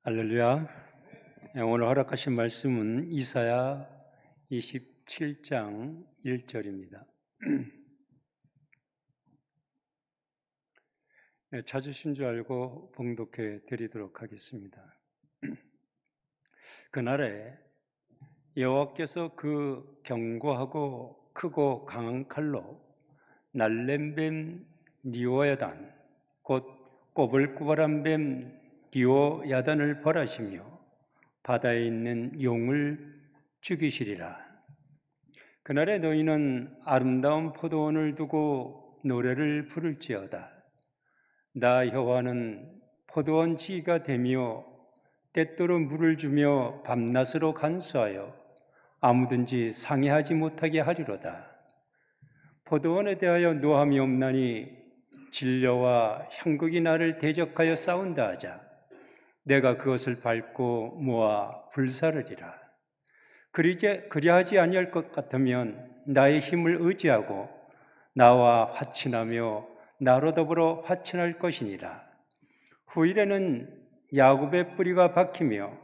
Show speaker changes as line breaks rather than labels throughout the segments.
할렐루야. 오늘 허락하신 말씀은 이사야 27장 1절입니다. 찾으신 줄 알고 봉독해 드리도록 하겠습니다. 그날에 여호와께서 그 견고하고 크고 강한 칼로 날렘뱀 리오야단 곧 꼬불꼬불한 뱀 리오야단을 벌하시며 바다에 있는 용을 죽이시리라. 그날에 너희는 아름다운 포도원을 두고 노래를 부를지어다. 나 여호와는 포도원 지기가 되며 때때로 물을 주며 밤낮으로 간수하여 아무든지 상해하지 못하게 하리로다. 포도원에 대하여 노함이 없나니 진려와 향극이 나를 대적하여 싸운다 하자. 내가 그것을 밟고 모아 불사르리라. 그리하지 아니할 것 같으면 나의 힘을 의지하고 나와 화친하며 나로 더불어 화친할 것이니라. 후일에는 야곱의 뿌리가 박히며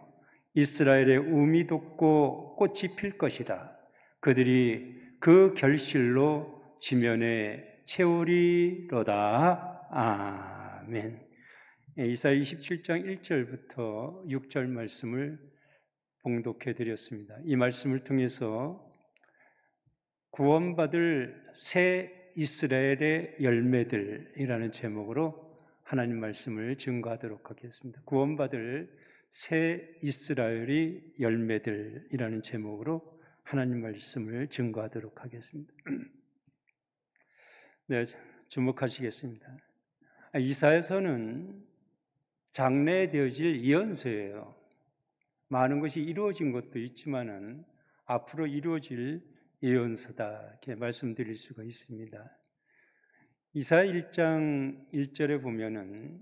이스라엘의 움이 돋고 꽃이 필 것이라. 그들이 그 결실로 지면에 채우리로다. 아멘. 이사야 27장 1절부터 6절 말씀을 봉독해 드렸습니다. 이 말씀을 통해서 구원받을 새 이스라엘의 열매들이라는 제목으로 하나님 말씀을 증거하도록 하겠습니다. 구원받을 새 이스라엘의 열매들이라는 제목으로 하나님 말씀을 증거하도록 하겠습니다. 네, 주목하시겠습니다. 이사야서는 장래에 되어질 예언서예요. 많은 것이 이루어진 것도 있지만은 앞으로 이루어질 예언서다 이렇게 말씀드릴 수가 있습니다. 이사야 1장 1절에 보면은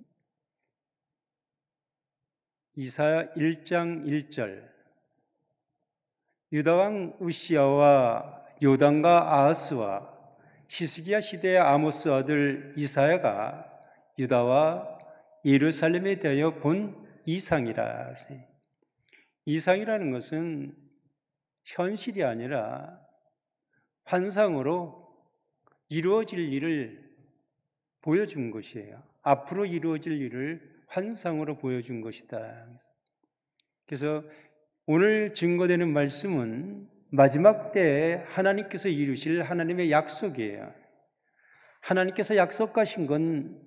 이사야 1장 1절 유다 왕 우시야와 요담과 아하스와 히스기야 시대의 아모스 아들 이사야가 유다와 예루살렘에 대하여 본 이상이라. 이상이라는 것은 현실이 아니라 환상으로 이루어질 일을 보여준 것이에요. 앞으로 이루어질 일을 환상으로 보여준 것이다. 그래서 오늘 증거되는 말씀은 마지막 때에 하나님께서 이루실 하나님의 약속이에요. 하나님께서 약속하신 건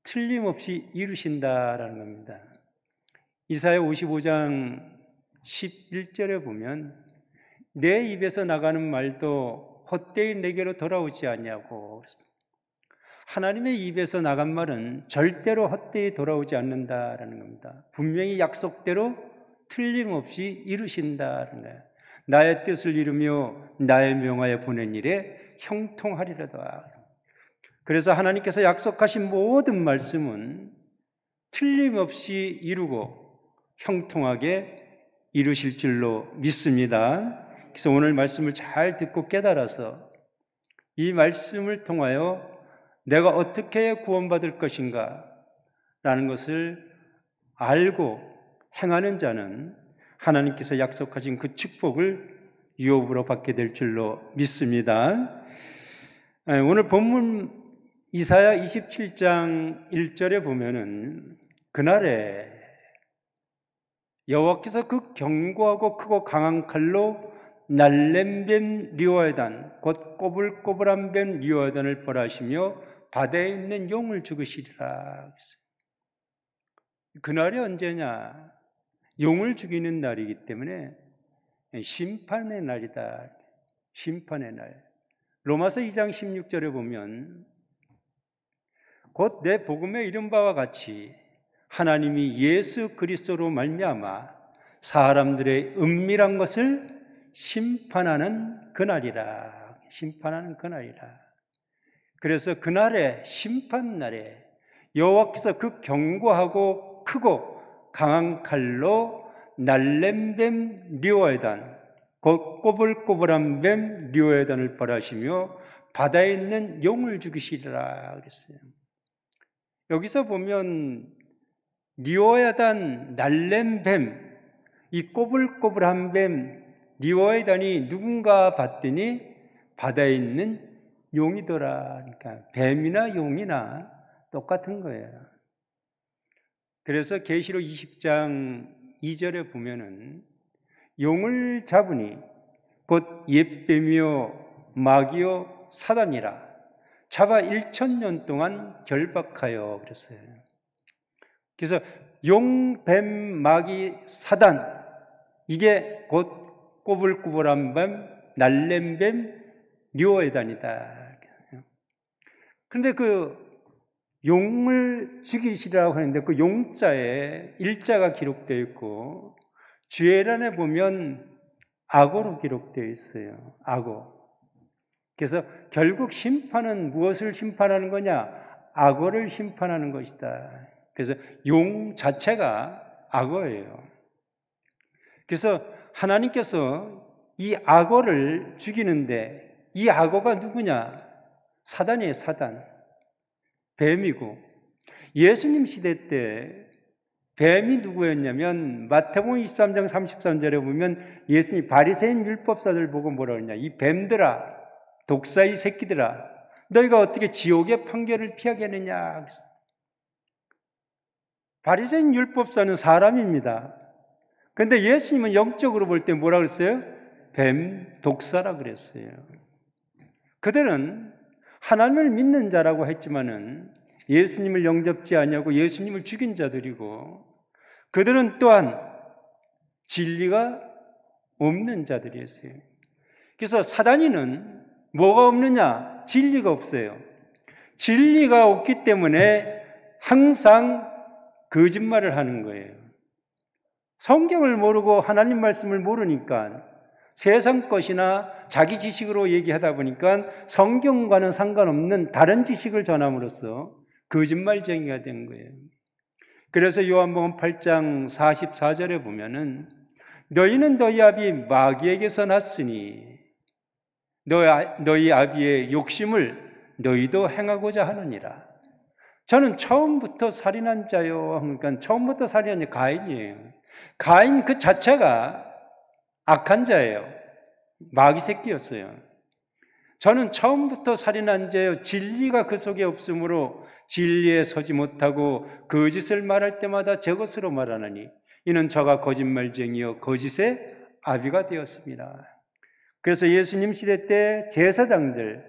틀림없이 이루신다라는 겁니다. 이사야 55장 11절에 보면 내 입에서 나가는 말도 헛되이 내게로 돌아오지 않냐고. 하나님의 입에서 나간 말은 절대로 헛되이 돌아오지 않는다라는 겁니다. 분명히 약속대로 틀림없이 이루신다는 거예요. 나의 뜻을 이루며 나의 명하여 보낸 일에 형통하리로다. 그래서 하나님께서 약속하신 모든 말씀은 틀림없이 이루고 형통하게 이루실 줄로 믿습니다. 그래서 오늘 말씀을 잘 듣고 깨달아서 이 말씀을 통하여 내가 어떻게 구원받을 것인가 라는 것을 알고 행하는 자는 하나님께서 약속하신 그 축복을 유업으로 받게 될 줄로 믿습니다. 오늘 본문 이사야 27장 1절에 보면은 그날에 여호와께서 그 견고하고 크고 강한 칼로 날렘뱀 리오야단 곧 꼬불꼬불한 뱀 리오야단을 벌하시며 바다에 있는 용을 죽이시리라. 그날이 언제냐? 용을 죽이는 날이기 때문에 심판의 날이다. 심판의 날. 로마서 2장 16절에 보면 곧 내 복음에 이른 바와 같이 하나님이 예수 그리스도로 말미암아 사람들의 은밀한 것을 심판하는 그날이라. 심판하는 그날이라. 그래서 그날에 심판날에 여호와께서 그 견고하고 크고 강한 칼로 날렘뱀 리오야단 곧 꼬불꼬불한 뱀 리오야단을 벌하시며 바다에 있는 용을 죽이시리라 그랬어요. 여기서 보면 리워야단 날렘뱀, 이 꼬불꼬불한 뱀 리워야단이 누군가 봤더니 바다에 있는 용이더라. 그러니까 뱀이나 용이나 똑같은 거예요. 그래서 계시록 20장 2절에 보면은 용을 잡으니 곧 옛뱀이요 마귀요 사단이라 잡아 1000년 동안 결박하여 그랬어요. 그래서 용, 뱀, 마귀, 사단, 이게 곧 꼬불꼬불한 뱀, 날렘뱀, 리워야단이다. 그런데 그 용을 죽이시라고 하는데 그 용자에 일자가 기록되어 있고 주예란에 보면 악어로 기록되어 있어요. 악어. 그래서 결국 심판은 무엇을 심판하는 거냐? 악어를 심판하는 것이다. 그래서 용 자체가 악어예요. 그래서 하나님께서 이 악어를 죽이는데 이 악어가 누구냐? 사단이에요, 사단. 뱀이고 예수님 시대 때 뱀이 누구였냐면 마태복음 23장 33절에 보면 예수님 바리새인 율법사들 보고 뭐라 그러냐? 이 뱀들아, 독사의 새끼들아, 너희가 어떻게 지옥의 판결을 피하겠느냐? 바리새인 율법사는 사람입니다. 그런데 예수님은 영적으로 볼 때 뭐라 그랬어요? 뱀, 독사라 그랬어요. 그들은 하나님을 믿는 자라고 했지만은 예수님을 영접지 아니하고 예수님을 죽인 자들이고 그들은 또한 진리가 없는 자들이었어요. 그래서 사단이는 뭐가 없느냐? 진리가 없어요. 진리가 없기 때문에 항상 거짓말을 하는 거예요. 성경을 모르고 하나님 말씀을 모르니까 세상 것이나 자기 지식으로 얘기하다 보니까 성경과는 상관없는 다른 지식을 전함으로써 거짓말쟁이가 된 거예요. 그래서 요한복음 8장 44절에 보면은 너희는 너희 아비 마귀에게서 났으니 너희 아비의 욕심을 너희도 행하고자 하느니라. 저는 처음부터 살인한 자요. 그러니까 처음부터 살인한 자 가인이에요. 가인 그 자체가 악한 자예요. 마귀 새끼였어요. 저는 처음부터 살인한 자예요. 진리가 그 속에 없으므로 진리에 서지 못하고 거짓을 말할 때마다 저것으로 말하느니 이는 저가 거짓말쟁이요 거짓의 아비가 되었습니다. 그래서 예수님 시대 때 제사장들,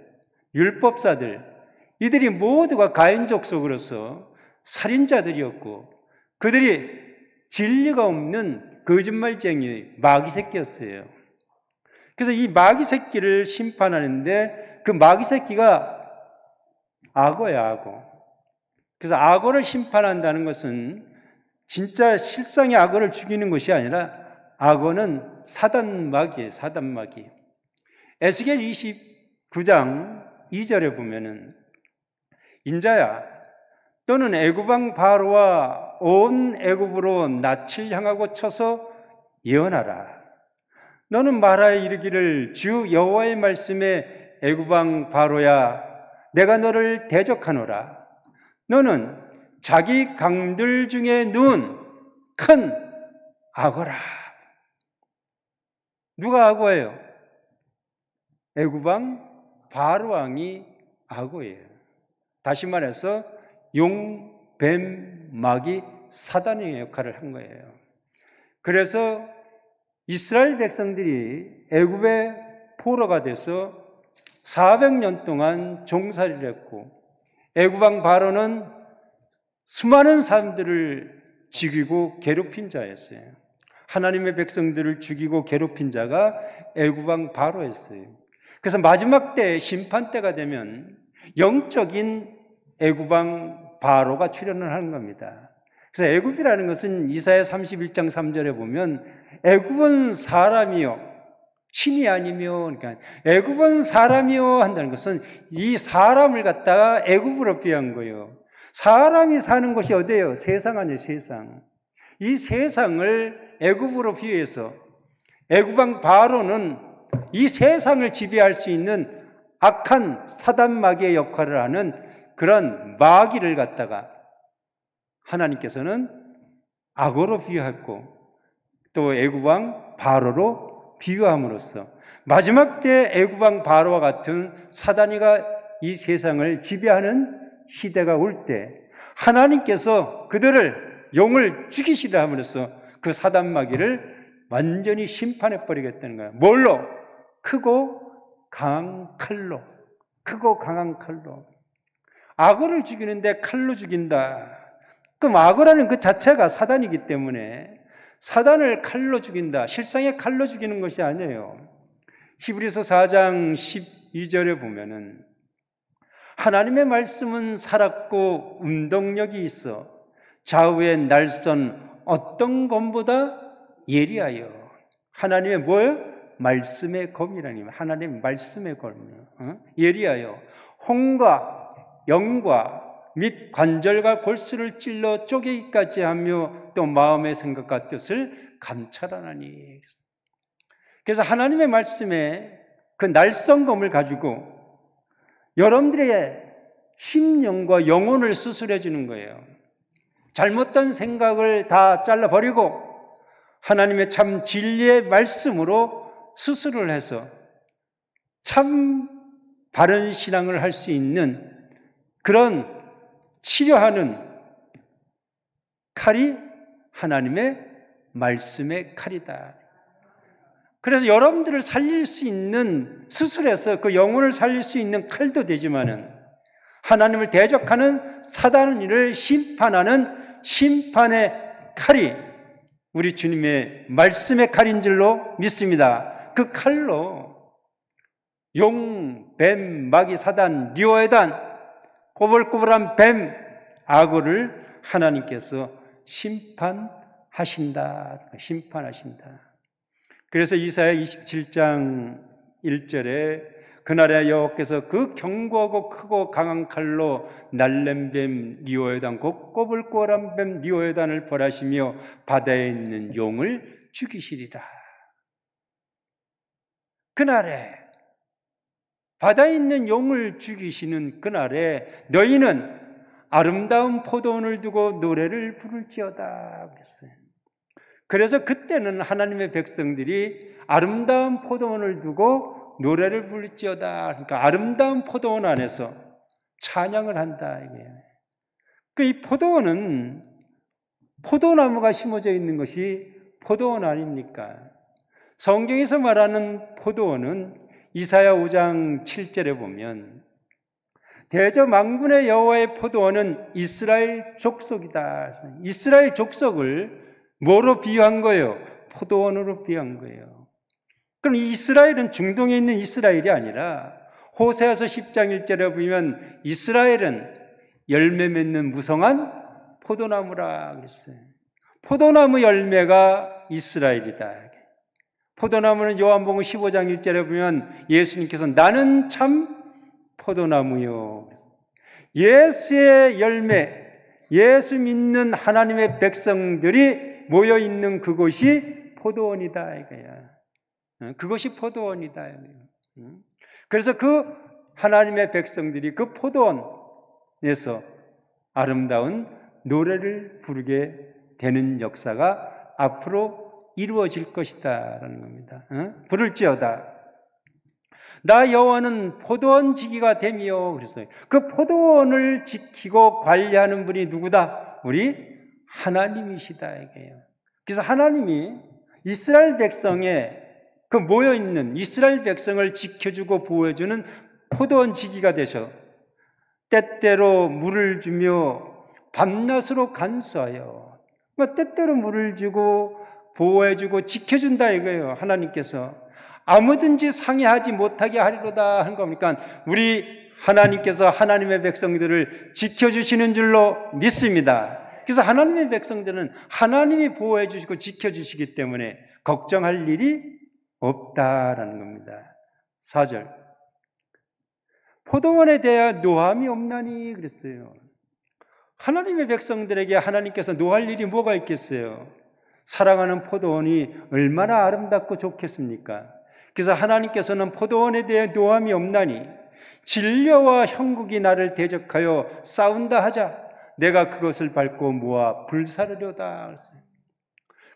율법사들 이들이 모두가 가인 족속으로서 살인자들이었고 그들이 진리가 없는 거짓말쟁이 마귀 새끼였어요. 그래서 이 마귀 새끼를 심판하는데 그 마귀 새끼가 악어야, 악어. 그래서 악어를 심판한다는 것은 진짜 실상의 악어를 죽이는 것이 아니라 악어는 사단 마귀예요, 사단 마귀. 에스겔 29장 2절에 보면은 인자야 또는 애굽왕 바로와 온 애굽으로 낯을 향하고 쳐서 예언하라. 너는 말하여 이르기를 주 여호와의 말씀에 애굽왕 바로야 내가 너를 대적하노라. 너는 자기 강들 중에 누운 큰 악어라. 누가 악어예요? 애굽왕 바로왕이 악어예요. 다시 말해서 용, 뱀, 마귀, 사단의 역할을 한 거예요. 그래서 이스라엘 백성들이 애굽의 포로가 돼서 400년 동안 종살이를 했고 애굽왕 바로는 수많은 사람들을 죽이고 괴롭힌 자였어요. 하나님의 백성들을 죽이고 괴롭힌 자가 애굽왕 바로였어요. 그래서 마지막 때 심판 때가 되면 영적인 애굽왕 바로가 출현을 하는 겁니다. 그래서 애굽이라는 것은 이사야 31장 3절에 보면 애굽은 사람이요 신이 아니며, 그러니까 애굽은 사람이요 한다는 것은 이 사람을 갖다가 애굽으로 비한 거예요. 사람이 사는 곳이 어디예요? 세상 아니에요, 세상. 이 세상을 애굽으로 비해서 애굽왕 바로는 이 세상을 지배할 수 있는 악한 사단 마귀의 역할을 하는 그런 마귀를 갖다가 하나님께서는 악어로 비유했고 또 애굽왕 바로로 비유함으로써 마지막 때 애굽왕 바로와 같은 사단이가 이 세상을 지배하는 시대가 올 때 하나님께서 그들을 용을 죽이시라 함으로써 그 사단 마귀를 완전히 심판해 버리겠다는 거예요. 뭘로? 크고 강한 칼로. 크고 강한 칼로. 악어를 죽이는데 칼로 죽인다. 그럼 악어라는 그 자체가 사단이기 때문에 사단을 칼로 죽인다. 실상의 칼로 죽이는 것이 아니에요. 히브리서 4장 12절에 보면은 하나님의 말씀은 살았고 운동력이 있어 좌우의 날선 어떤 검보다 예리하여. 하나님의 뭐예요? 말씀의 검이라니. 하나님의 말씀의 검이요. 예리하여 홍과 영과 및 관절과 골수를 찔러 쪼개기까지 하며 또 마음의 생각과 뜻을 감찰하나니. 그래서 하나님의 말씀에 그 날성검을 가지고 여러분들의 심령과 영혼을 수술해 주는 거예요. 잘못된 생각을 다 잘라버리고 하나님의 참 진리의 말씀으로 수술을 해서 참 바른 신앙을 할 수 있는 그런 치료하는 칼이 하나님의 말씀의 칼이다. 그래서 여러분들을 살릴 수 있는 수술해서 그 영혼을 살릴 수 있는 칼도 되지만은 하나님을 대적하는 사단을 심판하는 심판의 칼이 우리 주님의 말씀의 칼인 줄로 믿습니다. 그 칼로 용, 뱀, 마귀, 사단, 리오에단, 꼬불꼬불한 뱀, 악어를 하나님께서 심판하신다. 그래서 이사야 27장 1절에 그날에 여호와께서 그 견고하고 크고 강한 칼로 날랜 뱀 리오에단 곧 꼬불꼬불한 뱀 리오에단을 벌하시며 바다에 있는 용을 죽이시리라. 그날에 바다에 있는 용을 죽이시는 그날에 너희는 아름다운 포도원을 두고 노래를 부를지어다 그랬어요. 그래서 그때는 하나님의 백성들이 아름다운 포도원을 두고 노래를 부를지어다. 그러니까 아름다운 포도원 안에서 찬양을 한다 이거예요. 이 포도원은 포도나무가 심어져 있는 것이 포도원 아닙니까? 성경에서 말하는 포도원은 이사야 5장 7절에 보면 대저만군의 여호와의 포도원은 이스라엘 족속이다. 이스라엘 족속을 뭐로 비유한 거예요? 포도원으로 비유한 거예요. 그럼 이 이스라엘은 중동에 있는 이스라엘이 아니라 호세아서 10장 1절에 보면 이스라엘은 열매 맺는 무성한 포도나무라 그랬어요. 포도나무 열매가 이스라엘이다. 포도나무는 요한복음 15장 1절에 보면 예수님께서 나는 참 포도나무요. 예수의 열매, 예수 믿는 하나님의 백성들이 모여 있는 그곳이 포도원이다 이거야. 그것이 포도원이다. 그래서 그 하나님의 백성들이 그 포도원에서 아름다운 노래를 부르게 되는 역사가 앞으로 이루어질 것이다라는 겁니다. 부를지어다. 나 여호와는 포도원 지기가 됨이요. 그랬어요. 그 포도원을 지키고 관리하는 분이 누구다? 우리 하나님이시다 이게요. 그래서 하나님이 이스라엘 백성의 그 모여 있는 이스라엘 백성을 지켜주고 보호해주는 포도원 지기가 되셔. 때때로 물을 주며 밤낮으로 간수하여 때때로 물을 주고 보호해주고 지켜준다 이거예요. 하나님께서 아무든지 상해하지 못하게 하리로다 한 겁니까? 우리 하나님께서 하나님의 백성들을 지켜주시는 줄로 믿습니다. 그래서 하나님의 백성들은 하나님이 보호해 주시고 지켜주시기 때문에 걱정할 일이 없다라는 겁니다. 4절 포도원에 대하 노함이 없나니 그랬어요. 하나님의 백성들에게 하나님께서 노할 일이 뭐가 있겠어요? 사랑하는 포도원이 얼마나 아름답고 좋겠습니까? 그래서 하나님께서는 포도원에 대해 노함이 없나니 진려와 형국이 나를 대적하여 싸운다 하자 내가 그것을 밟고 모아 불사르려다.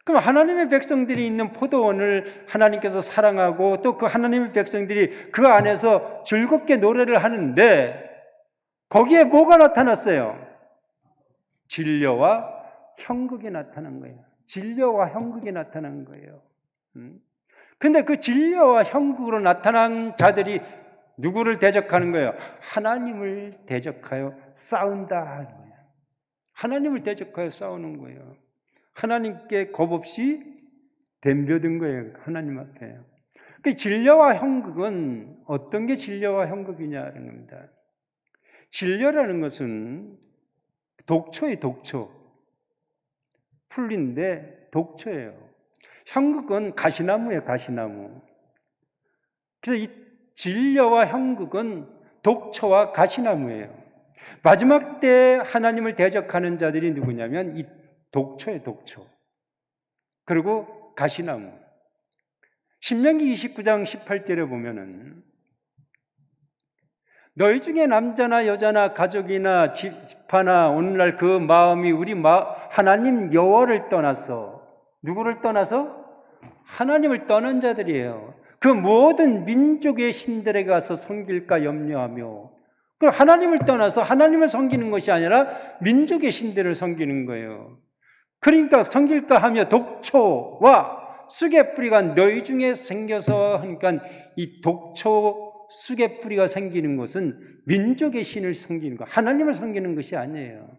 그럼 하나님의 백성들이 있는 포도원을 하나님께서 사랑하고 또 그 하나님의 백성들이 그 안에서 즐겁게 노래를 하는데 거기에 뭐가 나타났어요? 진려와 형극이 나타난 거예요. 진려와 형극이 나타난 거예요. 근데 그 진려와 형극으로 나타난 자들이 누구를 대적하는 거예요? 하나님을 대적하여 싸운다 하는 거예요. 하나님을 대적하여 싸우는 거예요. 하나님께 겁없이 덤벼든 거예요. 하나님 앞에. 그 진려와 형극은 어떤 게 진려와 형극이냐는 겁니다. 진려라는 것은 독초의 독초. 풀인데 독초예요. 형극은 가시나무예요. 가시나무. 그래서 이 진려와 형극은 독초와 가시나무예요. 마지막 때 하나님을 대적하는 자들이 누구냐면 이 독초예요. 독초. 그리고 가시나무. 신명기 29장 18절에 보면은 너희 중에 남자나 여자나 가족이나 집하나 오늘날 그 마음이 하나님 여호와를 떠나서 누구를 떠나서? 하나님을 떠난 자들이에요. 그 모든 민족의 신들에 가서 섬길까 염려하며 그 하나님을 떠나서 하나님을 섬기는 것이 아니라 민족의 신들을 섬기는 거예요. 그러니까 섬길까 하며 독초와 쑥의 뿌리가 너희 중에 생겨서 하니까 이 독초 쑥의 뿌리가 생기는 것은 민족의 신을 섬기는 것, 하나님을 섬기는 것이 아니에요.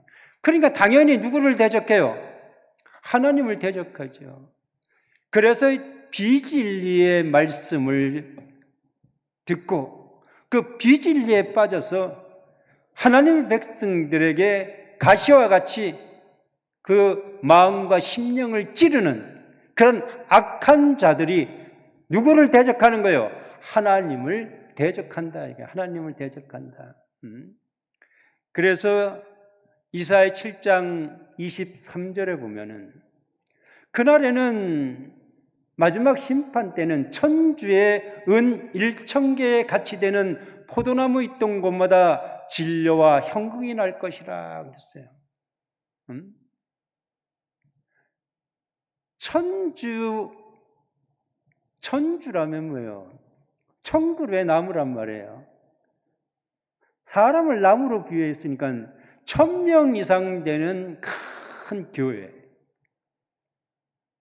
그러니까 당연히 누구를 대적해요? 하나님을 대적하죠. 그래서 비진리의 말씀을 듣고 그 비진리에 빠져서 하나님의 백성들에게 가시와 같이 그 마음과 심령을 찌르는 그런 악한 자들이 누구를 대적하는 거예요? 하나님을 대적한다. 이게 하나님을 대적한다. 그래서 이사야 7장 23절에 보면은 그날에는 마지막 심판 때는 천주의 은 1,000개에 같이 되는 포도나무 있던 곳마다 진려와 형극이 날 것이라 그랬어요. 천주라면 뭐예요? 천국을 왜 나무란 말이에요? 사람을 나무로 비유했으니까 1,000명 이상 되는 큰 교회.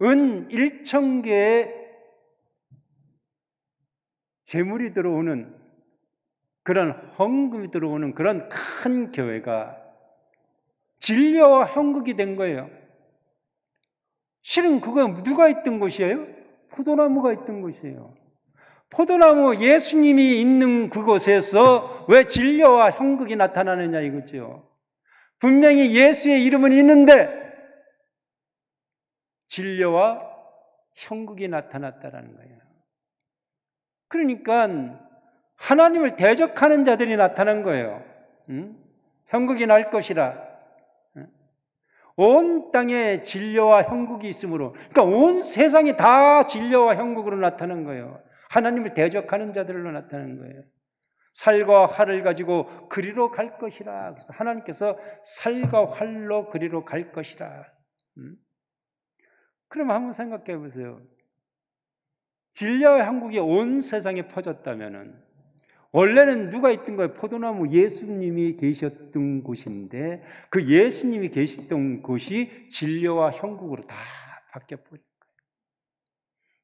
은 1,000개의 재물이 들어오는 그런 헌금이 들어오는 그런 큰 교회가 진려와 형극이 된 거예요. 실은 그거 누가 있던 곳이에요? 포도나무가 있던 곳이에요. 포도나무 예수님이 있는 그곳에서 왜 진려와 형극이 나타나느냐 이거죠. 분명히 예수의 이름은 있는데 진려와 형극이 나타났다라는 거예요. 그러니까 하나님을 대적하는 자들이 나타난 거예요. 형극이 날 것이라. 온 땅에 진려와 형극이 있으므로, 그러니까 온 세상이 다 진려와 형극으로 나타난 거예요. 하나님을 대적하는 자들로 나타나는 거예요. 살과 활을 가지고 그리로 갈 것이라. 그래서 하나님께서 살과 활로 그리로 갈 것이라. 그럼 한번 생각해 보세요. 진려와 형극이 온 세상에 퍼졌다면은 원래는 누가 있던 거예요? 포도나무 예수님이 계셨던 곳인데 그 예수님이 계셨던 곳이 진려와 형극으로 다 바뀌어버린 거예요.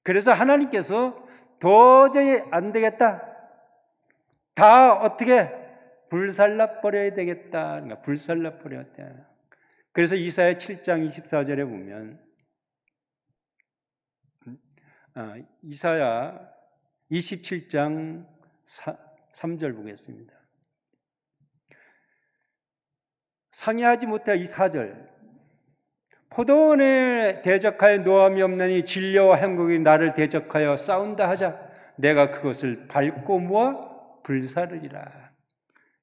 그래서 하나님께서 도저히 안 되겠다. 다 어떻게 불살라 버려야 되겠다. 그러니까 불살라 버렸다. 그래서 이사야 7장 24절에 보면 이사야 27장 3절 보겠습니다. 상의하지 못해 이 4절. 포도원에 대적하여 노함이 없느니 진려와 형극이 나를 대적하여 싸운다 하자. 내가 그것을 밟고 모아 불사르리라.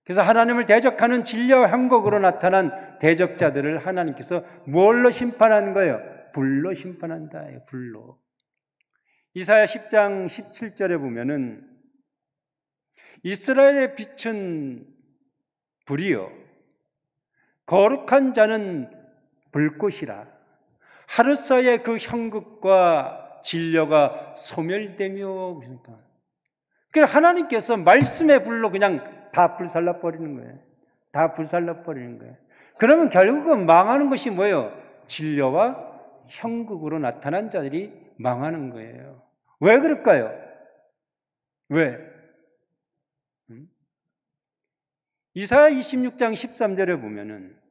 그래서 하나님을 대적하는 진려와 형극으로 나타난 대적자들을 하나님께서 뭘로 심판하는 거예요? 불로 심판한다. 불로. 이사야 10장 17절에 보면은 이스라엘의 빛은 불이요 거룩한 자는 불꽃이라. 하루사이에 그 형극과 진려가 소멸되며. 그러니까 하나님께서 말씀의 불로 그냥 다 불살라 버리는 거예요. 다 불살라 버리는 거예요. 그러면 결국은 망하는 것이 뭐예요? 진려와 형극으로 나타난 자들이 망하는 거예요. 왜 그럴까요? 왜? 이사야 26장 13절에 보면은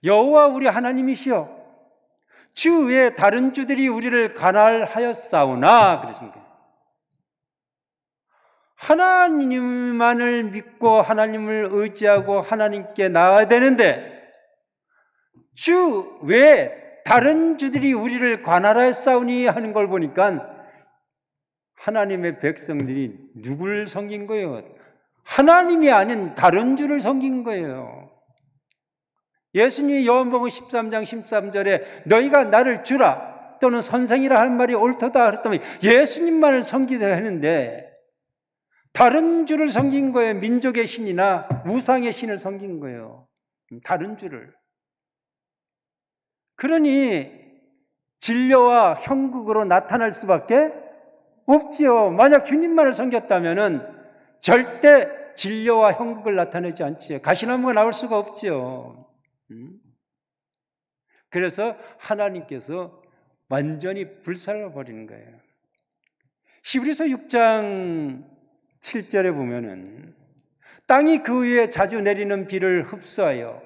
여호와 우리 하나님이시여 주 외에 다른 주들이 우리를 관할하였사오나 그러신 거예요. 하나님만을 믿고 하나님을 의지하고 하나님께 나아야 되는데 주 외에 다른 주들이 우리를 관할하였사오니 하는 걸 보니까 하나님의 백성들이 누구를 섬긴 거예요? 하나님이 아닌 다른 주를 섬긴 거예요. 예수님이 요한복음 13장 13절에 너희가 나를 주라 또는 선생이라 할 말이 옳도다 그랬더니 예수님만을 섬기려 했는데 다른 주를 섬긴 거예요. 민족의 신이나 우상의 신을 섬긴 거예요. 다른 주를. 그러니 진려와 형극으로 나타날 수밖에 없지요. 만약 주님만을 섬겼다면은 절대 진려와 형극을 나타내지 않지요. 가시나무가 나올 수가 없지요. 그래서 하나님께서 완전히 불살라 버리는 거예요. 히브리서 6장 7절에 보면은 땅이 그 위에 자주 내리는 비를 흡수하여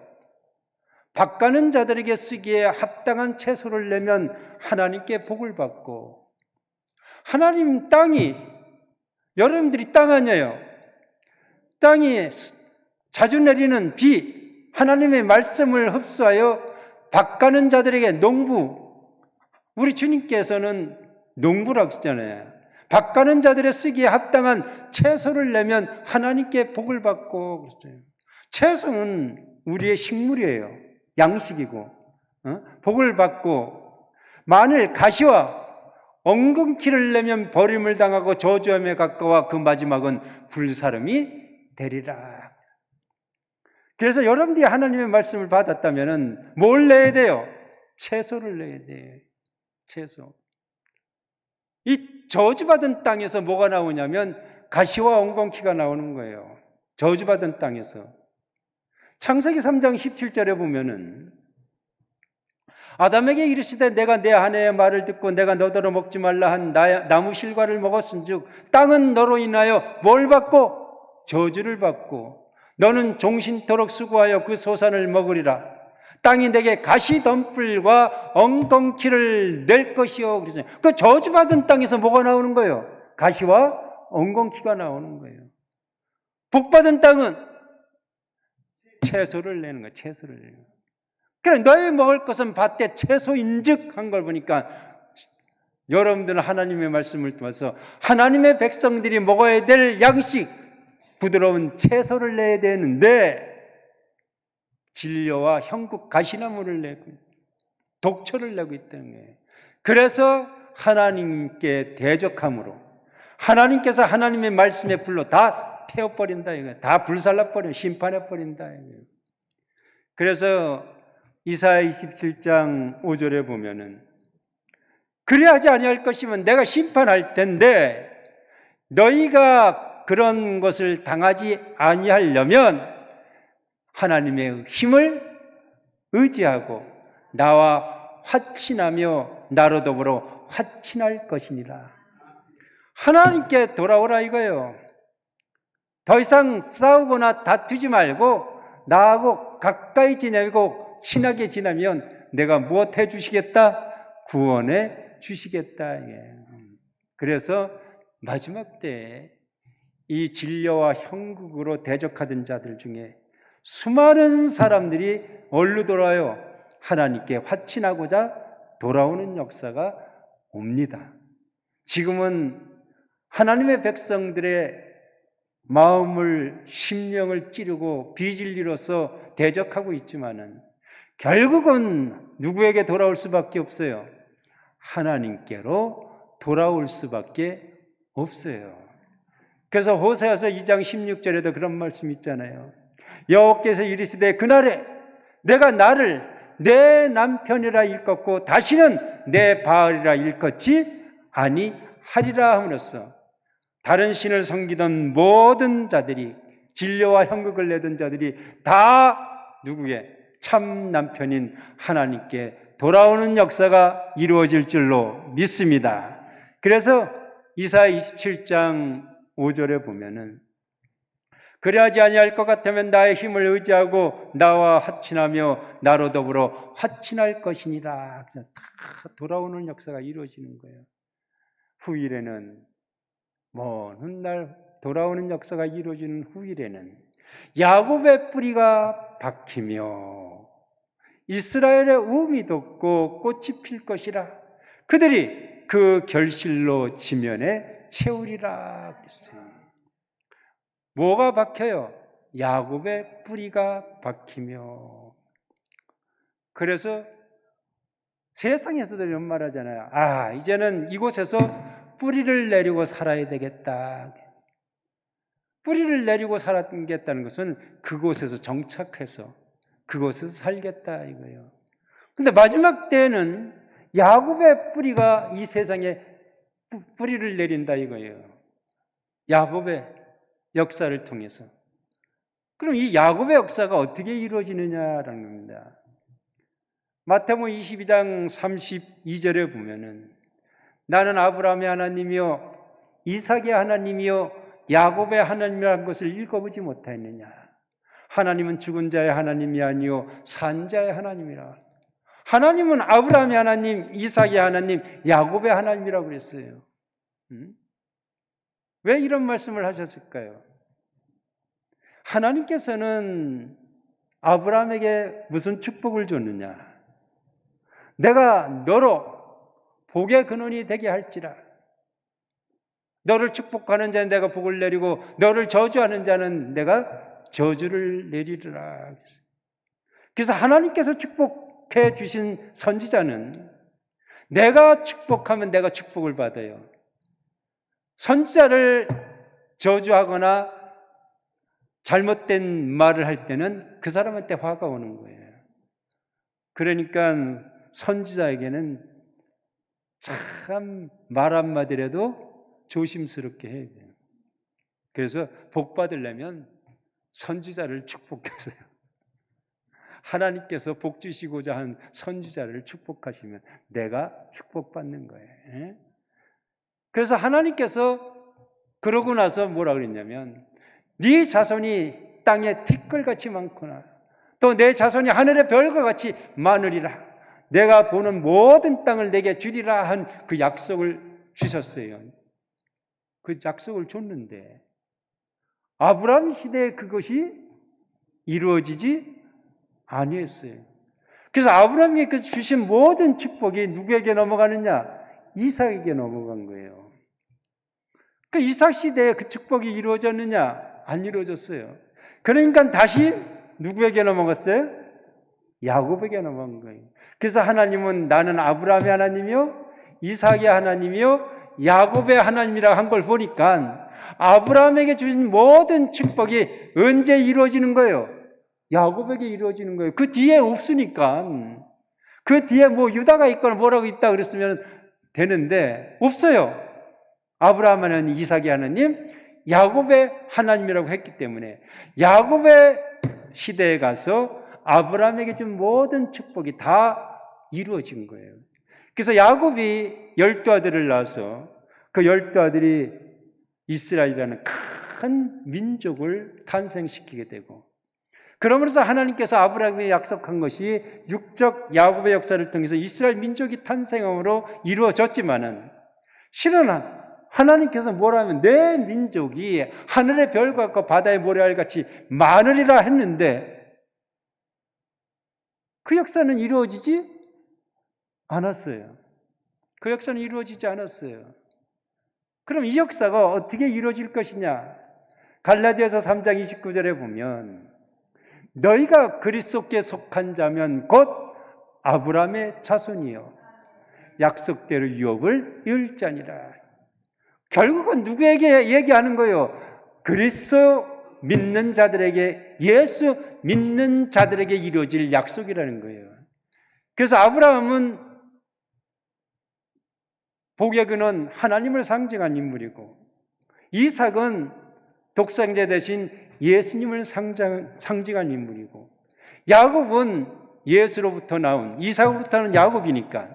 밭가는 자들에게 쓰기에 합당한 채소를 내면 하나님께 복을 받고 하나님 땅이 여러분들이 땅 아니에요. 땅이 자주 내리는 비 하나님의 말씀을 흡수하여 밭가는 자들에게 농부 우리 주님께서는 농부라고 했잖아요. 밭가는 자들의 쓰기에 합당한 채소를 내면 하나님께 복을 받고 그랬어요. 채소는 우리의 식물이에요. 양식이고 복을 받고 만일 가시와 엉겅퀴를 내면 버림을 당하고 저주함에 가까워 그 마지막은 불사름이 되리라. 그래서 여러분들이 하나님의 말씀을 받았다면 뭘 내야 돼요? 채소를 내야 돼요. 채소. 이 저주받은 땅에서 뭐가 나오냐면 가시와 엉겅퀴가 나오는 거예요. 저주받은 땅에서. 창세기 3장 17절에 보면은 아담에게 이르시되 내가 내 아내의 말을 듣고 내가 너더러 먹지 말라 한 나무 실과를 먹었은즉 땅은 너로 인하여 뭘 받고? 저주를 받고 너는 종신토록 수고하여 그 소산을 먹으리라. 땅이 내게 가시덤불과 엉겅퀴를 낼 것이요. 그 저주받은 땅에서 뭐가 나오는 거예요? 가시와 엉겅퀴가 나오는 거예요. 복받은 땅은 채소를 내는 거예요. 채소를 내는 거예요. 그래 너희 먹을 것은 밭에 채소인즉 한 걸 보니까 여러분들은 하나님의 말씀을 통해서 하나님의 백성들이 먹어야 될 양식 부드러운 채소를 내야 되는데 진려와 형극 가시나무를 내고 독초를 내고 있다는 거예요. 그래서 하나님께 대적함으로 하나님께서 하나님의 말씀의 불로 다 태워버린다 이거예요. 다 불살라버려 심판해버린다 이거예요. 그래서 이사야 27장 5절에 보면은 그리하지 아니할 것이면 내가 심판할 텐데 너희가 그런 것을 당하지 아니하려면 하나님의 힘을 의지하고 나와 화친하며 나로 더불어 화친할 것이니라. 하나님께 돌아오라 이거예요. 더 이상 싸우거나 다투지 말고 나하고 가까이 지내고 친하게 지내면 내가 무엇 해 주시겠다? 구원해 주시겠다. 그래서 마지막 때에 이 진려와 형극으로 대적하던 자들 중에 수많은 사람들이 얼로 돌아요. 하나님께 화친하고자 돌아오는 역사가 옵니다. 지금은 하나님의 백성들의 마음을 심령을 찌르고 비진리로서 대적하고 있지만은 결국은 누구에게 돌아올 수밖에 없어요? 하나님께로 돌아올 수밖에 없어요. 그래서 호세아서 2장 16절에도 그런 말씀 있잖아요. 여호와께서 이르시되 그날에 내가 나를 내 남편이라 일컫고 다시는 내 바알이라 일컫지 아니하리라 함으로써 다른 신을 섬기던 모든 자들이, 진료와 형극을 내던 자들이 다 누구의 참 남편인 하나님께 돌아오는 역사가 이루어질 줄로 믿습니다. 그래서 이사야 27장 5절에 보면은 그리하지 아니할 것 같으면 나의 힘을 의지하고 나와 화친하며 나로 더불어 화친할 것이니라. 다 돌아오는 역사가 이루어지는 거예요. 후일에는, 먼 훗날 돌아오는 역사가 이루어지는 후일에는 야곱의 뿌리가 박히며 이스라엘의 우음이 돋고 꽃이 필 것이라. 그들이 그 결실로 지면에 채우리라 그랬어요. 뭐가 박혀요? 야곱의 뿌리가 박히며. 그래서 세상에서도 이런 말 하잖아요. 아, 이제는 이곳에서 뿌리를 내리고 살아야 되겠다. 뿌리를 내리고 살아야겠다는 것은 그곳에서 정착해서 그곳에서 살겠다 이거예요. 근데 마지막 때에는 야곱의 뿌리가 이 세상에 뿌리를 내린다 이거예요. 야곱의 역사를 통해서. 그럼 이 야곱의 역사가 어떻게 이루어지느냐라는 겁니다. 마태복음 22장 32절에 보면은 나는 아브라함의 하나님이요 이삭의 하나님이요 야곱의 하나님이라는 것을 읽어보지 못하였느냐. 하나님은 죽은 자의 하나님이 아니요 산 자의 하나님이라. 하나님은 아브라함의 하나님, 이삭의 하나님, 야곱의 하나님이라고 그랬어요. 왜 이런 말씀을 하셨을까요? 하나님께서는 아브라함에게 무슨 축복을 줬느냐? 내가 너로 복의 근원이 되게 할지라. 너를 축복하는 자는 내가 복을 내리고 너를 저주하는 자는 내가 저주를 내리리라. 그래서 하나님께서 축복해 주신 선지자는 내가 축복하면 내가 축복을 받아요. 선지자를 저주하거나 잘못된 말을 할 때는 그 사람한테 화가 오는 거예요. 그러니까 선지자에게는 참 말 한마디라도 조심스럽게 해야 돼요. 그래서 복 받으려면 선지자를 축복하세요. 하나님께서 복 주시고자 한 선지자를 축복하시면 내가 축복받는 거예요. 그래서 하나님께서 그러고 나서 뭐라 그랬냐면 네 자손이 땅에 티끌같이 많구나. 또 내 자손이 하늘의 별과 같이 많으리라. 내가 보는 모든 땅을 내게 주리라 한 그 약속을 주셨어요. 그 약속을 줬는데 아브라함 시대에 그것이 이루어지지 아니했어요. 그래서 아브라함이 그 주신 모든 축복이 누구에게 넘어가느냐? 이삭에게 넘어간 거예요. 그 이삭 시대에 그 축복이 이루어졌느냐? 안 이루어졌어요. 그러니까 다시 누구에게 넘어갔어요? 야곱에게 넘어간 거예요. 그래서 하나님은 나는 아브라함의 하나님이요 이삭의 하나님이요 야곱의 하나님이라고 한 걸 보니까 아브라함에게 주신 모든 축복이 언제 이루어지는 거예요? 야곱에게 이루어지는 거예요. 그 뒤에 없으니까. 그 뒤에 뭐 유다가 있거나 뭐라고 있다 그랬으면 되는데 없어요. 아브라함은 이삭의 하나님, 야곱의 하나님이라고 했기 때문에 야곱의 시대에 가서 아브라함에게 준 모든 축복이 다 이루어진 거예요. 그래서 야곱이 12아들을 낳아서 그 12아들이 이스라엘이라는 큰 민족을 탄생시키게 되고 그러면서 하나님께서 아브라함에게 약속한 것이 육적 야곱의 역사를 통해서 이스라엘 민족이 탄생함으로 이루어졌지만은 실은 하나님께서 뭐라면 내 민족이 하늘의 별과 같고 바다의 모래알같이 많으리라 했는데 그 역사는 이루어지지 않았어요. 그 역사는 이루어지지 않았어요. 그럼 이 역사가 어떻게 이루어질 것이냐? 갈라디아서 3장 29절에 보면 너희가 그리스도께 속한 자면 곧 아브라함의 자손이요 약속대로 유업을 이을 자니라. 결국은 누구에게 얘기하는 거예요? 그리스도 믿는 자들에게, 예수 믿는 자들에게 이루어질 약속이라는 거예요. 그래서 아브라함은 복의 근원 하나님을 상징한 인물이고, 이삭은 독생자 대신 예수님을 상징한 인물이고, 야곱은 예수로부터 나온, 이삭으로부터는 야곱이니까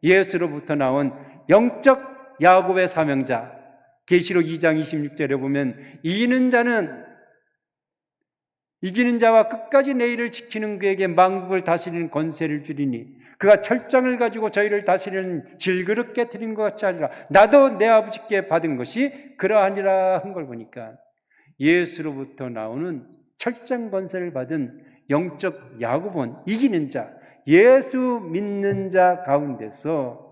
예수로부터 나온 영적 야곱의 사명자. 계시록 2장 26절에 보면 이기는 자와 끝까지 내 일을 지키는 그에게 만국을 다스리는 권세를 주리니 그가 철장을 가지고 저희를 다스리는 질그릇 깨트린 것 같이 하리라. 나도 내 아버지께 받은 것이 그러하니라 한 걸 보니까 예수로부터 나오는 철장 권세를 받은 영적 야곱은 이기는 자, 예수 믿는 자 가운데서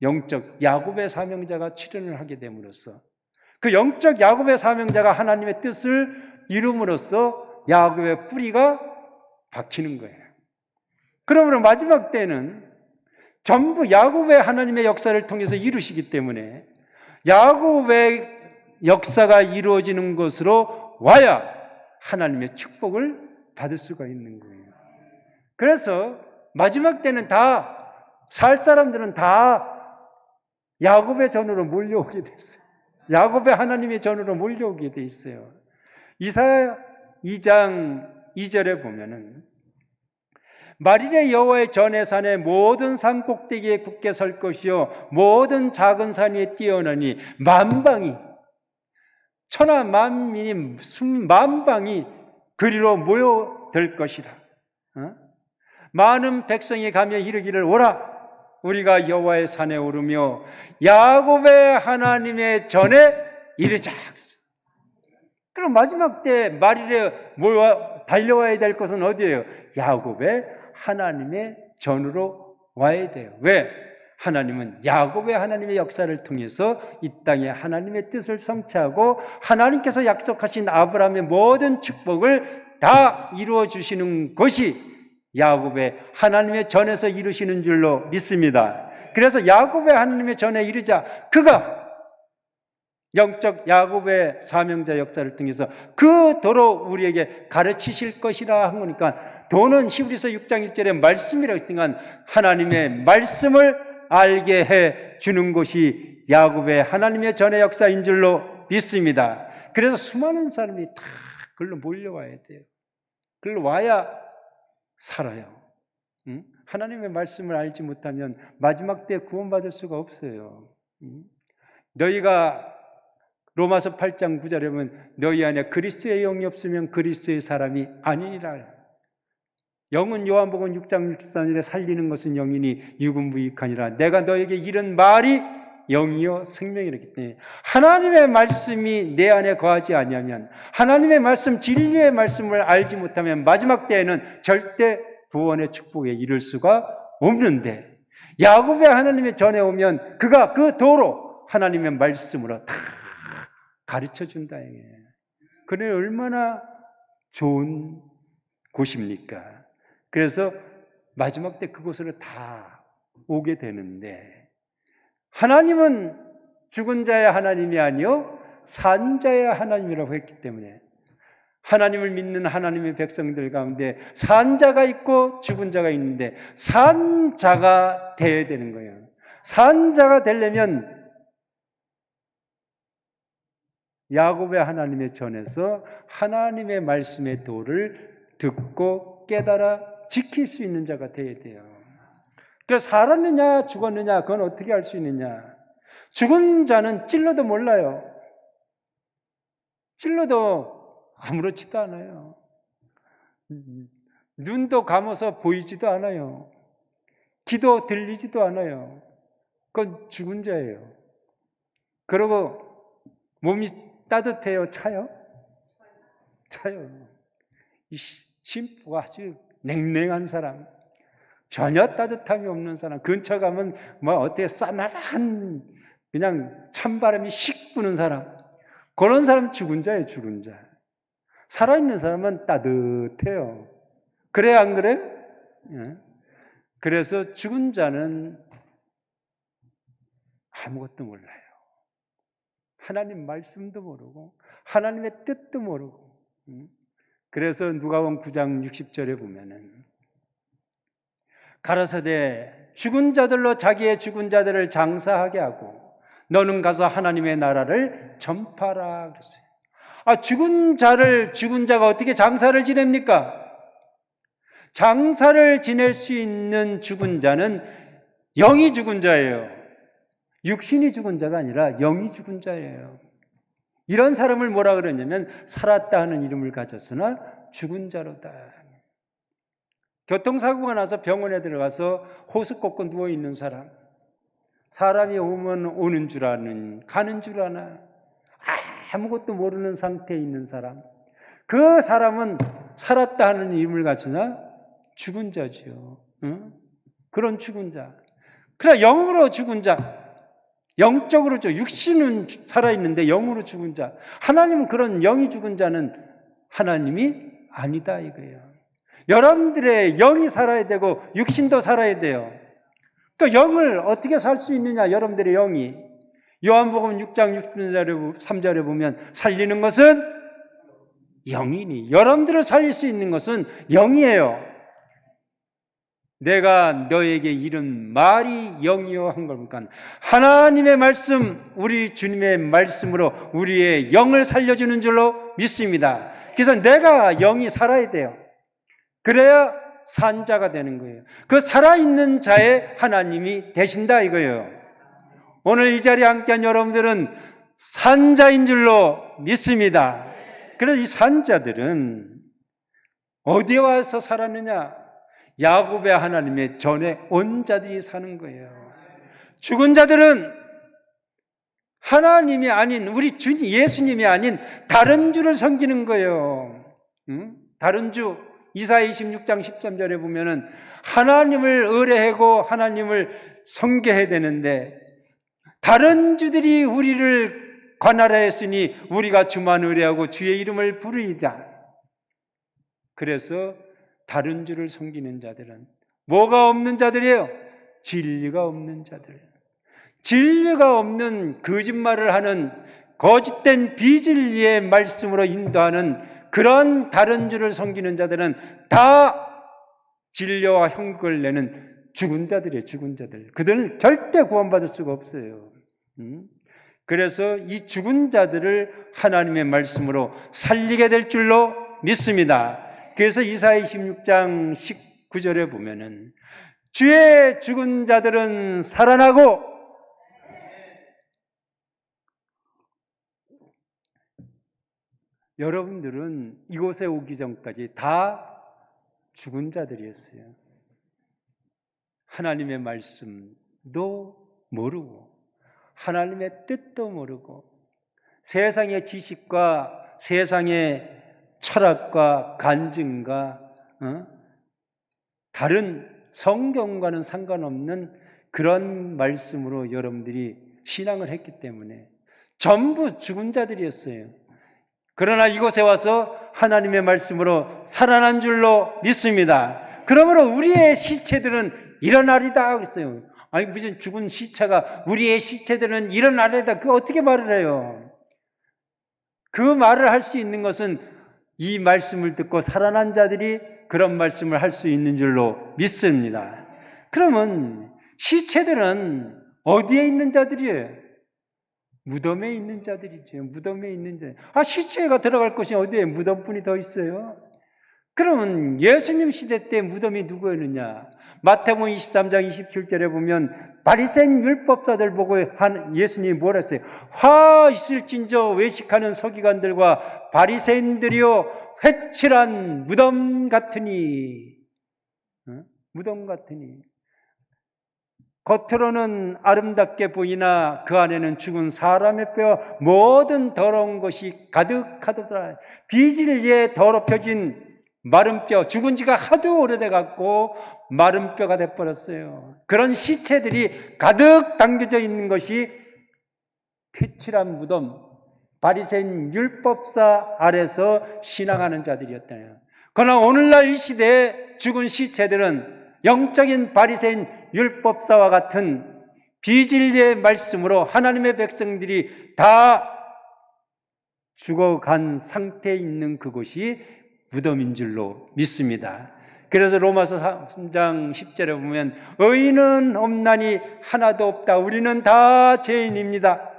영적 야곱의 사명자가 출현을 하게 됨으로써 그 영적 야곱의 사명자가 하나님의 뜻을 이룸으로써 야곱의 뿌리가 박히는 거예요. 그러므로 마지막 때는 전부 야곱의 하나님의 역사를 통해서 이루시기 때문에 야곱의 역사가 이루어지는 것으로 와야 하나님의 축복을 받을 수가 있는 거예요. 그래서 마지막 때는 살 사람들은 다 야곱의 전으로 몰려오게 됐어요. 야곱의 하나님의 전으로 몰려오게 돼 있어요. 이사야 2장 2절에 보면은 만일의 여호와의 전의 산에 모든 산 꼭대기에 굳게 설 것이요 모든 작은 산 위에 뛰어나니 만방이 천하 만민이 만방이 그리로 모여들 것이라. 많은 백성이 가며 이르기를 오라 우리가 여호와의 산에 오르며 야곱의 하나님의 전에 이르자. 그럼 마지막 때 말일에 달려와야 될 것은 어디예요? 야곱의 하나님의 전으로 와야 돼요. 왜? 하나님은 야곱의 하나님의 역사를 통해서 이 땅에 하나님의 뜻을 성취하고 하나님께서 약속하신 아브라함의 모든 축복을 다 이루어 주시는 것이 야곱의 하나님의 전에서 이루시는 줄로 믿습니다. 그래서 야곱의 하나님의 전에 이르자 그가 영적 야곱의 사명자 역사를 통해서 그 도로 우리에게 가르치실 것이라 한 거니까 도는 히브리서 6장 1절에 말씀이라고 했지만 하나님의 말씀을 알게 해 주는 것이 야곱의 하나님의 전의 역사인 줄로 믿습니다. 그래서 수많은 사람이 다 그걸로 몰려와야 돼요. 그걸로 와야 살아요. 하나님의 말씀을 알지 못하면 마지막 때 구원받을 수가 없어요. 너희가 로마서 8장 9절에 보면 너희 안에 그리스도의 영이 없으면 그리스도의 사람이 아니니라. 영은 요한복음 6장 63절에 살리는 것은 영이니 육은 무익하니라. 내가 너에게 이른 말이 영이요 생명이라기 때문에 하나님의 말씀이 내 안에 거하지 아니하면 하나님의 말씀 진리의 말씀을 알지 못하면 마지막 때에는 절대 구원의 축복에 이를 수가 없는데 야곱의 하나님의 전에 오면 그가 그 도로 하나님의 말씀으로 다 가르쳐 준다. 그래 얼마나 좋은 곳입니까? 그래서 마지막 때 그곳으로 다 오게 되는데 하나님은 죽은 자의 하나님이 아니요 산 자의 하나님이라고 했기 때문에 하나님을 믿는 하나님의 백성들 가운데 산 자가 있고 죽은 자가 있는데 산 자가 되어야 되는 거예요. 산 자가 되려면 야곱의 하나님의 전에서 하나님의 말씀의 도를 듣고 깨달아 지킬 수 있는 자가 되어야 돼요. 그래서 살았느냐 죽었느냐 그건 어떻게 알 수 있느냐? 죽은 자는 찔러도 몰라요. 찔러도 아무렇지도 않아요. 눈도 감아서 보이지도 않아요. 귀도 들리지도 않아요. 그건 죽은 자예요. 그리고 몸이 따뜻해요? 차요? 차요. 이 심부가 아주 냉랭한 사람, 전혀 따뜻함이 없는 사람, 근처 가면 뭐 어떻게 싸늘한 그냥 찬바람이 씩 부는 사람, 그런 사람 죽은 자예요, 죽은 자. 살아있는 사람은 따뜻해요. 그래 안 그래? 예. 그래서 죽은 자는 아무것도 몰라요. 하나님 말씀도 모르고 하나님의 뜻도 모르고 그래서 누가복음 9장 60절에 보면은 가라사대 죽은 자들로 자기의 죽은 자들을 장사하게 하고 너는 가서 하나님의 나라를 전파하라 그랬어요. 죽은 자가 어떻게 장사를 지냅니까? 장사를 지낼 수 있는 죽은 자는 영이 죽은 자예요. 육신이 죽은 자가 아니라 영이 죽은 자예요. 이런 사람을 뭐라 그러냐면 살았다 하는 이름을 가졌으나 죽은 자로다. 교통사고가 나서 병원에 들어가서 호스 꽂고 누워있는 사람, 사람이 오면 오는 줄 아는, 가는 줄 아나 아무것도 모르는 상태에 있는 사람, 그 사람은 살았다 하는 이름을 가지나 죽은 자지요. 그런 죽은 자. 그러나 영으로 죽은 자, 영적으로 육신은 살아있는데 영으로 죽은 자, 하나님은 그런 영이 죽은 자는 하나님이 아니다 이거예요. 여러분들의 영이 살아야 되고 육신도 살아야 돼요. 또 영을 어떻게 살 수 있느냐? 여러분들의 영이 요한복음 6장 3절에 보면 살리는 것은 영이니, 여러분들을 살릴 수 있는 것은 영이에요. 내가 너에게 이른 말이 영이요 한 겁니까? 하나님의 말씀, 우리 주님의 말씀으로 우리의 영을 살려주는 줄로 믿습니다. 그래서 내가 영이 살아야 돼요. 그래야 산 자가 되는 거예요. 그 살아있는 자의 하나님이 되신다 이거예요. 오늘 이 자리에 함께한 여러분들은 산자인 줄로 믿습니다. 그래서 이 산자들은 어디에 와서 살았느냐? 야곱의 하나님의 전에 온 자들이 사는 거예요. 죽은 자들은 하나님이 아닌, 우리 주님 예수님이 아닌 다른 주를 섬기는 거예요. 다른 주. 이사야 26장 13절에 보면은 하나님을 의뢰하고 하나님을 섬겨야 되는데 다른 주들이 우리를 관할하였으니 우리가 주만 의뢰하고 주의 이름을 부르이다. 그래서 다른 주를 섬기는 자들은 뭐가 없는 자들이에요? 진리가 없는 자들. 진리가 없는 거짓말을 하는 거짓된 비진리의 말씀으로 인도하는 그런 다른 주를 섬기는 자들은 다 진료와 형국을 내는 죽은 자들이에요. 죽은 자들. 그들은 절대 구원받을 수가 없어요. 그래서 이 죽은 자들을 하나님의 말씀으로 살리게 될 줄로 믿습니다. 그래서 이사야 26장 19절에 보면은 주의 죽은 자들은 살아나고 여러분들은 이곳에 오기 전까지 다 죽은 자들이었어요. 하나님의 말씀도 모르고 하나님의 뜻도 모르고 세상의 지식과 세상의 철학과 간증과 다른 성경과는 상관없는 그런 말씀으로 여러분들이 신앙을 했기 때문에 전부 죽은 자들이었어요. 그러나 이곳에 와서 하나님의 말씀으로 살아난 줄로 믿습니다. 그러므로 우리의 시체들은 일어나리다 그랬어요. 아니 무슨 죽은 시체가 우리의 시체들은 일어나리다, 그거 어떻게 말을 해요? 그 말을 할 수 있는 것은 이 말씀을 듣고 살아난 자들이 그런 말씀을 할 수 있는 줄로 믿습니다. 그러면 시체들은 어디에 있는 자들이에요? 무덤에 있는 자들이죠. 무덤에 있는 자. 시체가 들어갈 곳이 어디에 무덤뿐이 더 있어요? 그러면 예수님 시대 때 무덤이 누구였느냐? 마태복음 23장 27절에 보면 바리새인 율법사들 보고 예수님이 뭐라 했어요? 화 있을진저 외식하는 서기관들과 바리새인들이요 회칠한 무덤 같으니. 무덤 같으니. 겉으로는 아름답게 보이나 그 안에는 죽은 사람의 뼈 모든 더러운 것이 가득하더라. 비질리에 더럽혀진 마른 뼈, 죽은 지가 하도 오래돼갖고 마른 뼈가 돼버렸어요. 그런 시체들이 가득 담겨져 있는 것이 피칠한 무덤, 바리새인 율법사 아래서 신앙하는 자들이었다요. 그러나 오늘날 이 시대에 죽은 시체들은 영적인 바리새인 율법사와 같은 비진리의 말씀으로 하나님의 백성들이 다 죽어간 상태에 있는 그곳이 무덤인 줄로 믿습니다. 그래서 로마서 3장 10절에 보면 의인은 없나니 하나도 없다. 우리는 다 죄인입니다.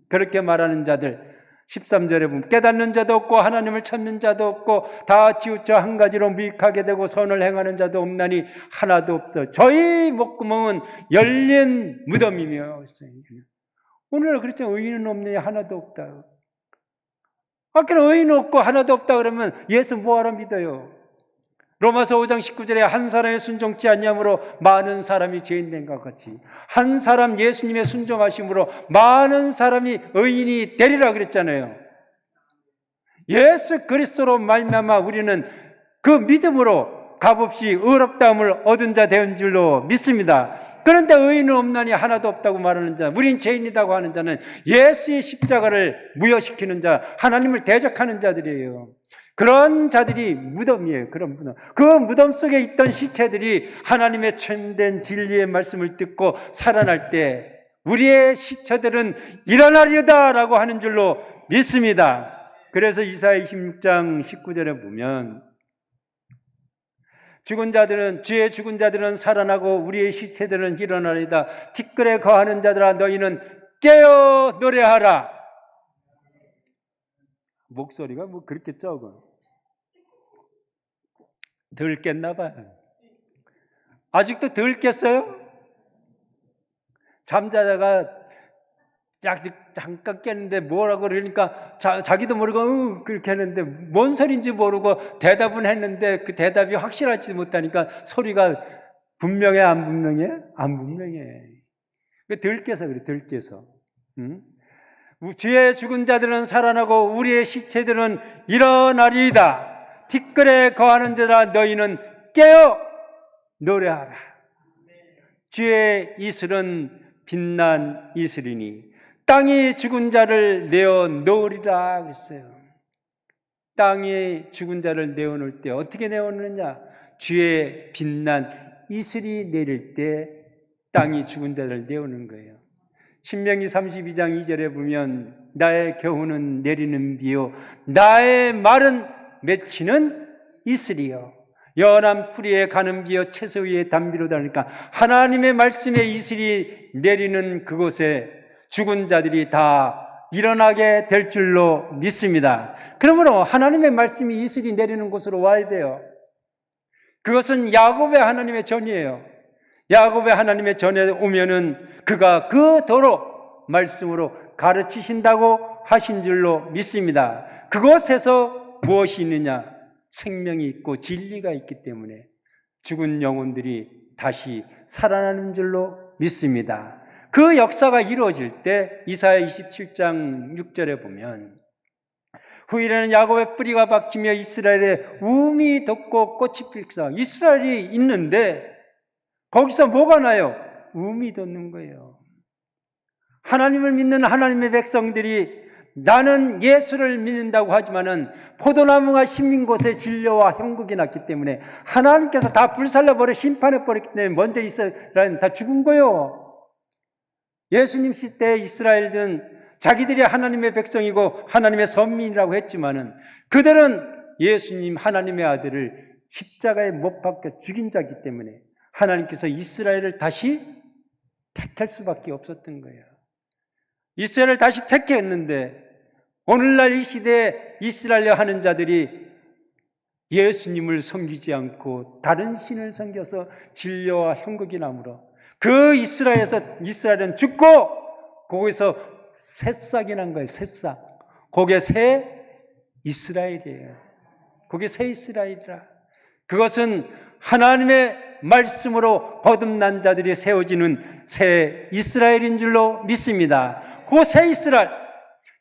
그렇게 말하는 자들 13절에 보면 깨닫는 자도 없고 하나님을 찾는 자도 없고 다 치우쳐 한 가지로 무익하게 되고 선을 행하는 자도 없나니 하나도 없어. 저희 목구멍은 열린 무덤이며. 오늘 그랬죠. 의인은 없느니 하나도 없다. 아까는 의인 없고 하나도 없다 그러면 예수 뭐하러 믿어요? 로마서 5장 19절에 한 사람이 순종치 않냐므로 많은 사람이 죄인 된 것 같이 한 사람 예수님의 순종하심으로 많은 사람이 의인이 되리라 그랬잖아요. 예수 그리스도로 말미암아 우리는 그 믿음으로 값없이 의롭다함을 얻은 자 된 줄로 믿습니다. 그런데 의인은 없나니 하나도 없다고 말하는 자, 우린 죄인이라고 하는 자는 예수의 십자가를 무효시키는 자, 하나님을 대적하는 자들이에요. 그런 자들이 무덤이에요. 그런 무덤. 그 무덤 속에 있던 시체들이 하나님의 참된 진리의 말씀을 듣고 살아날 때 우리의 시체들은 일어나리다라고 하는 줄로 믿습니다. 그래서 이사야 26장 19절에 보면 주의 죽은 자들은 살아나고 우리의 시체들은 일어나리다. 티끌에 거하는 자들아 너희는 깨어 노래하라. 목소리가 뭐 그렇게 적어. 덜 깼나 봐요. 아직도 덜 깼어요? 잠자다가 잠깐 깼는데 뭐라고 그러니까 자기도 모르고 그렇게 했는데 뭔 소리인지 모르고 대답은 했는데 그 대답이 확실하지 못하니까 소리가 분명해 안 분명해? 안 분명해. 덜 깨서 그래. 덜 깨서. 주의 죽은 자들은 살아나고 우리의 시체들은 일어나리이다. 티끌에 거하는 자라 너희는 깨어 노래하라. 주의 이슬은 빛난 이슬이니 땅이 죽은 자를 내어 놓으리라 그랬어요. 땅에 죽은 자를 내어 놓을 때 어떻게 내어 놓느냐? 주의 빛난 이슬이 내릴 때 땅이 죽은 자를 내어 놓는 거예요. 신명기 32장 2절에 보면 나의 겨우는 내리는 비요 나의 말은 맺히는 이슬이요 연한 풀이에 가는 비요 채소 위에 담비로 다니까 하나님의 말씀의 이슬이 내리는 그곳에 죽은 자들이 다 일어나게 될 줄로 믿습니다. 그러므로 하나님의 말씀이 이슬이 내리는 곳으로 와야 돼요. 그것은 야곱의 하나님의 전이에요. 야곱의 하나님의 전에 오면은 그가 그 도로 말씀으로 가르치신다고 하신 줄로 믿습니다. 그곳에서 무엇이 있느냐? 생명이 있고 진리가 있기 때문에 죽은 영혼들이 다시 살아나는 줄로 믿습니다. 그 역사가 이루어질 때 이사야 27장 6절에 보면 후일에는 야곱의 뿌리가 박히며 이스라엘의 움이 돋고 꽃이 필사. 이스라엘이 있는데 거기서 뭐가 나요? 움이 돋는 거예요. 하나님을 믿는 하나님의 백성들이 나는 예수를 믿는다고 하지만은 포도나무가 심린 곳에 진료와 형국이 났기 때문에 하나님께서 다 불살라버려 심판해버렸기 때문에 먼저 이스라엘은 다 죽은 거예요. 예수님 시대에 이스라엘은 자기들이 하나님의 백성이고 하나님의 선민이라고 했지만은 그들은 예수님 하나님의 아들을 십자가에 못 박혀 죽인 자이기 때문에 하나님께서 이스라엘을 다시 택할 수밖에 없었던 거예요. 이스라엘을 다시 택했는데 오늘날 이 시대에 이스라엘을 하는 자들이 예수님을 섬기지 않고 다른 신을 섬겨서 진료와 형국이 나므로 그 이스라엘은 죽고 거기서 새싹이 난 거예요. 새싹. 그게 새 이스라엘이에요. 그게 새 이스라엘이라. 그것은 하나님의 말씀으로 거듭난 자들이 세워지는 새 이스라엘인 줄로 믿습니다. 그 새 이스라엘,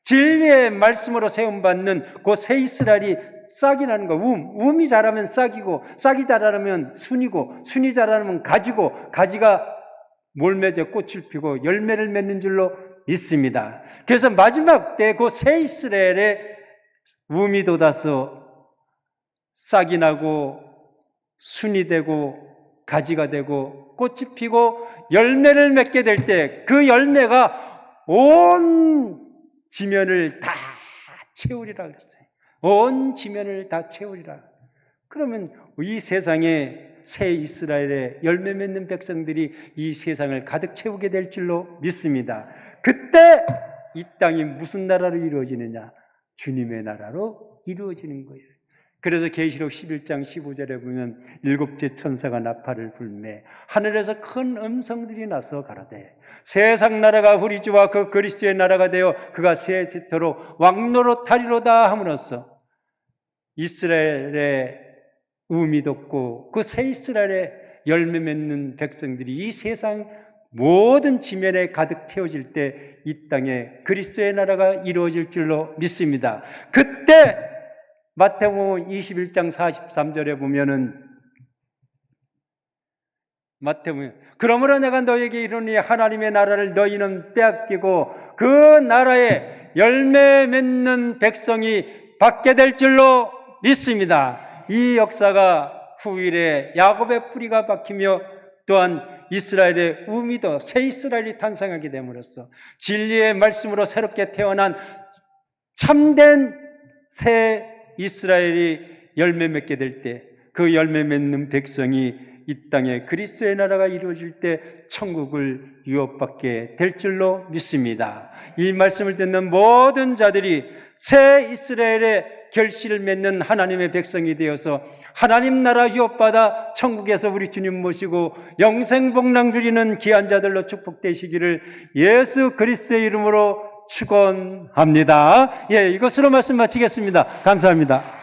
진리의 말씀으로 세움받는 그 새 이스라엘이 싹이 나는 거. 움이 자라면 싹이고, 싹이 자라면 순이고, 순이 자라면 가지고, 가지가 몰 맺어 꽃을 피고 열매를 맺는 줄로 믿습니다. 그래서 마지막 때 그 새 이스라엘에 움이 돋아서 싹이 나고 순이 되고 가지가 되고 꽃이 피고 열매를 맺게 될 때 그 열매가 온 지면을 다 채우리라 그랬어요. 온 지면을 다 채우리라. 그러면 이 세상에 새 이스라엘의 열매 맺는 백성들이 이 세상을 가득 채우게 될 줄로 믿습니다. 그때 이 땅이 무슨 나라로 이루어지느냐? 주님의 나라로 이루어지는 거예요. 그래서 계시록 11장 15절에 보면 일곱째 천사가 나팔을 불매 하늘에서 큰 음성들이 나서 가로되 세상 나라가 우리 주와 그 그리스도의 나라가 되어 그가 세세토록 왕노로 타리로다 함으로써 이스라엘의 의미 돋고 그 새 이스라엘의 열매 맺는 백성들이 이 세상 모든 지면에 가득 태워질 때 이 땅에 그리스도의 나라가 이루어질 줄로 믿습니다. 그때 마태복음 21장 43절에 보면은 마태복음 그러므로 내가 너에게 이르노니 하나님의 나라를 너희는 빼앗기고 그 나라에 열매 맺는 백성이 받게 될 줄로 믿습니다. 이 역사가 후일에 야곱의 뿌리가 박히며 또한 이스라엘의 우미도 새 이스라엘이 탄생하게 됨으로써 진리의 말씀으로 새롭게 태어난 참된 새 이스라엘이 열매 맺게 될 때 그 열매 맺는 백성이 이 땅에 그리스도의 나라가 이루어질 때 천국을 유업받게 될 줄로 믿습니다. 이 말씀을 듣는 모든 자들이 새 이스라엘의 결실을 맺는 하나님의 백성이 되어서 하나님 나라 유업받아 천국에서 우리 주님 모시고 영생복락 누리는 귀한 자들로 축복되시기를 예수 그리스도의 이름으로 축원합니다. 이것으로 말씀 마치겠습니다. 감사합니다.